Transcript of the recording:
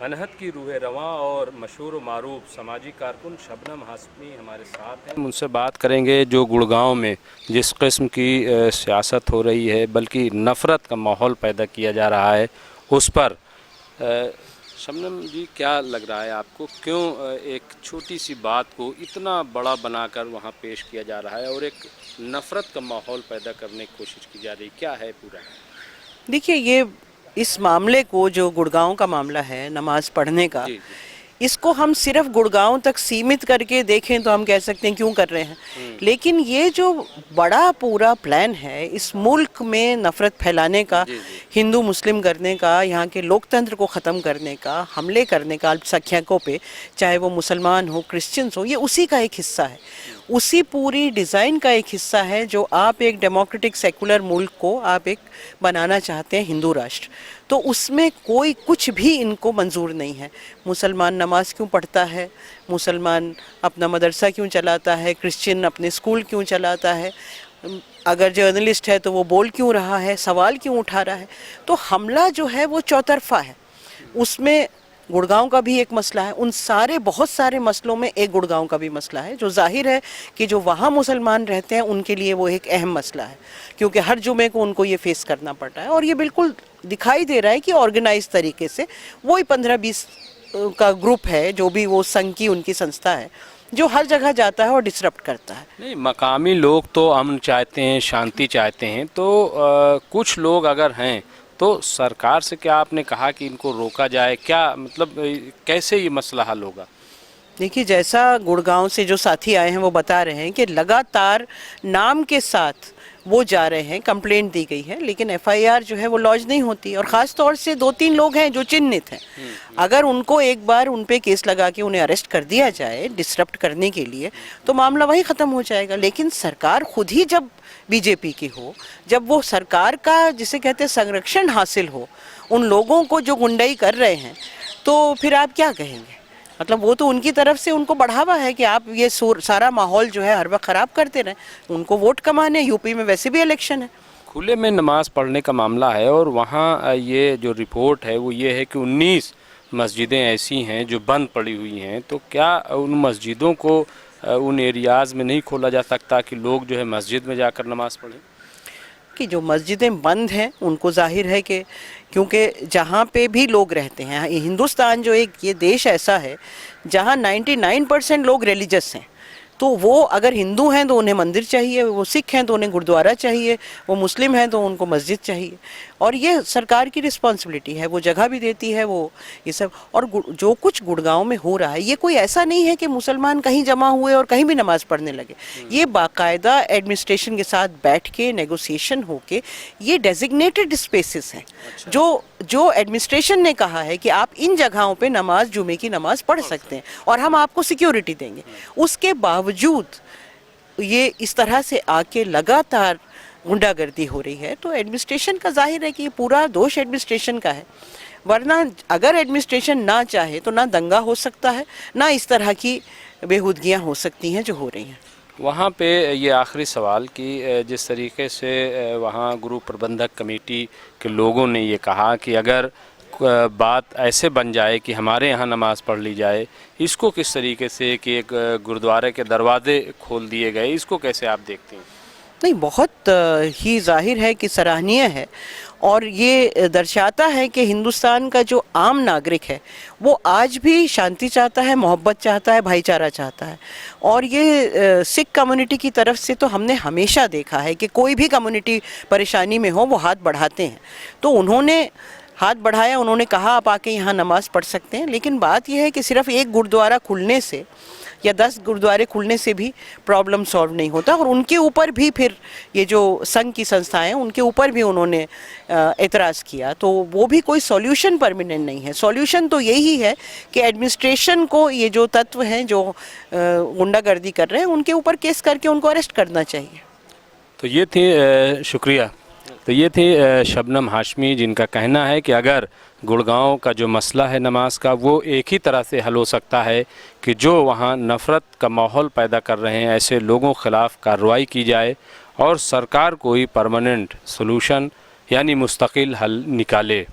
अनहद की रूह रवां और मशहूर मारूफ समाजी कारकुन शबनम हाशमी हमारे साथ हैं। उनसे बात करेंगे जो गुड़गांव में जिस किस्म की सियासत हो रही है, बल्कि नफ़रत का माहौल पैदा किया जा रहा है, उस पर शबनम जी क्या लग रहा है आपको, क्यों एक छोटी सी बात को इतना बड़ा बनाकर वहाँ पेश किया जा रहा है और एक नफ़रत का माहौल पैदा करने की कोशिश की जा रही, क्या है पूरा? देखिए, ये इस मामले को, जो गुड़गांव का मामला है नमाज पढ़ने का, जी जी। इसको हम सिर्फ गुड़गांव तक सीमित करके देखें तो हम कह सकते हैं क्यों कर रहे हैं, लेकिन ये जो बड़ा पूरा प्लान है इस मुल्क में नफ़रत फैलाने का, जी जी। हिंदू मुस्लिम करने का, यहाँ के लोकतंत्र को ख़त्म करने का, हमले करने का अल्पसंख्यकों पे, चाहे वो मुसलमान हो क्रिश्चियंस हो, ये उसी का एक हिस्सा है, उसी पूरी डिज़ाइन का एक हिस्सा है जो आप एक डेमोक्रेटिक सेकुलर मुल्क को आप एक बनाना चाहते हैं हिंदू राष्ट्र। तो उसमें कोई कुछ भी इनको मंजूर नहीं है। मुसलमान नमाज क्यों पढ़ता है, मुसलमान अपना मदरसा क्यों चलाता है, क्रिश्चियन अपने स्कूल क्यों चलाता है, अगर जर्नलिस्ट है तो वो बोल क्यों रहा है, सवाल क्यों उठा रहा है। तो हमला जो है वो चौतरफा है। उसमें गुड़गांव का भी एक मसला है, उन सारे बहुत सारे मसलों में एक गुड़गांव का भी मसला है, जो जाहिर है कि जो वहाँ मुसलमान रहते हैं उनके लिए वो एक अहम मसला है, क्योंकि हर जुमे को उनको ये फेस करना पड़ता है। और ये बिल्कुल दिखाई दे रहा है कि ऑर्गेनाइज तरीके से वही 15-20 का ग्रुप है, जो भी वो संघ की उनकी संस्था है, जो हर जगह जाता है और डिसरप्ट करता है। नहीं, मकामी लोग तो अमन चाहते हैं, शांति चाहते हैं, तो कुछ लोग अगर हैं तो सरकार से क्या आपने कहा कि इनको रोका जाए, क्या मतलब कैसे ये मसला हल होगा? देखिए, जैसा गुड़गांव से जो साथी आए हैं वो बता रहे हैं कि लगातार नाम के साथ वो जा रहे हैं, कंप्लेंट दी गई है, लेकिन एफआईआर जो है वो लॉन्च नहीं होती। और ख़ास तौर से 2-3 लोग हैं जो चिन्हित हैं, अगर उनको एक बार उन पे केस लगा के उन्हें अरेस्ट कर दिया जाए डिसरप्ट करने के लिए, तो मामला वही ख़त्म हो जाएगा। लेकिन सरकार खुद ही जब बीजेपी की हो, जब वो सरकार का जिसे कहते हैं संरक्षण हासिल हो उन लोगों को जो गुंडाई कर रहे हैं, तो फिर आप क्या कहेंगे? मतलब वो तो उनकी तरफ से उनको बढ़ावा है कि आप ये सारा माहौल जो है हर वक्त ख़राब करते रहें, उनको वोट कमाने। यूपी में वैसे भी इलेक्शन है। खुले में नमाज पढ़ने का मामला है और वहाँ ये जो रिपोर्ट है वो ये है कि 19 मस्जिदें ऐसी हैं जो बंद पड़ी हुई हैं, तो क्या उन मस्जिदों को उन एरियाज़ में नहीं खोला जा सकता कि लोग जो है मस्जिद में जाकर नमाज़ पढ़ें? कि जो मस्जिदें बंद हैं उनको जाहिर है कि क्योंकि जहाँ पे भी लोग रहते हैं, हिंदुस्तान जो एक ये देश ऐसा है जहाँ 99% लोग रिलीजियस हैं, तो वो अगर हिंदू हैं तो उन्हें मंदिर चाहिए, वो सिख हैं तो उन्हें गुरुद्वारा चाहिए, वो मुस्लिम हैं तो उनको मस्जिद चाहिए। और ये सरकार की रिस्पॉन्सिबिलिटी है, वो जगह भी देती है, वो ये सब। और जो कुछ गुड़गांव में हो रहा है, ये कोई ऐसा नहीं है कि मुसलमान कहीं जमा हुए और कहीं भी नमाज़ पढ़ने लगे। ये बाकायदा एडमिनिस्ट्रेशन के साथ बैठ के नेगोशिएशन होके ये डेजिग्नेटेड स्पेसेस हैं। जो एडमिनिस्ट्रेशन ने कहा है कि आप इन जगहों पे नमाज, जुमे की नमाज पढ़ सकते हैं और हम आपको सिक्योरिटी देंगे। उसके बावजूद ये इस तरह से आके लगातार गुंडागर्दी हो रही है, तो एडमिनिस्ट्रेशन का जाहिर है कि ये पूरा दोष एडमिनिस्ट्रेशन का है। वरना अगर एडमिनिस्ट्रेशन ना चाहे तो ना दंगा हो सकता है, ना इस तरह की बेहूदगियाँ हो सकती हैं जो हो रही हैं। वहाँ पे ये आखिरी सवाल कि जिस तरीके से वहाँ गुरु प्रबंधक कमेटी के लोगों ने ये कहा कि अगर बात ऐसे बन जाए कि हमारे यहाँ नमाज़ पढ़ ली जाए, इसको किस तरीके से कि एक गुरुद्वारे के दरवाजे खोल दिए गए, इसको कैसे आप देखते हैं? नहीं, बहुत ही जाहिर है कि सराहनीय है, और ये दर्शाता है कि हिंदुस्तान का जो आम नागरिक है वो आज भी शांति चाहता है, मोहब्बत चाहता है, भाईचारा चाहता है। और ये सिख कम्युनिटी की तरफ से तो हमने हमेशा देखा है कि कोई भी कम्युनिटी परेशानी में हो वो हाथ बढ़ाते हैं, तो उन्होंने हाथ बढ़ाया, उन्होंने कहा आप आके यहाँ नमाज़ पढ़ सकते हैं। लेकिन बात यह है कि सिर्फ एक गुरुद्वारा खुलने से या 10 गुरुद्वारे खुलने से भी प्रॉब्लम सॉल्व नहीं होता, और उनके ऊपर भी फिर ये जो संघ की संस्थाएं हैं उनके ऊपर भी उन्होंने एतराज़ किया, तो वो भी कोई सॉल्यूशन परमानेंट नहीं है। सॉल्यूशन तो यही है कि एडमिनिस्ट्रेशन को ये जो तत्व हैं जो गुंडागर्दी कर रहे हैं उनके ऊपर केस करके उनको अरेस्ट करना चाहिए। तो ये थी शुक्रिया। तो ये थी शबनम हाशमी, जिनका कहना है कि अगर गुड़गांव का जो मसला है नमाज का, वो एक ही तरह से हल हो सकता है कि जो वहाँ नफ़रत का माहौल पैदा कर रहे हैं ऐसे लोगों के ख़िलाफ़ कार्रवाई की जाए और सरकार कोई परमानेंट सॉल्यूशन यानी मुस्तकिल हल निकाले।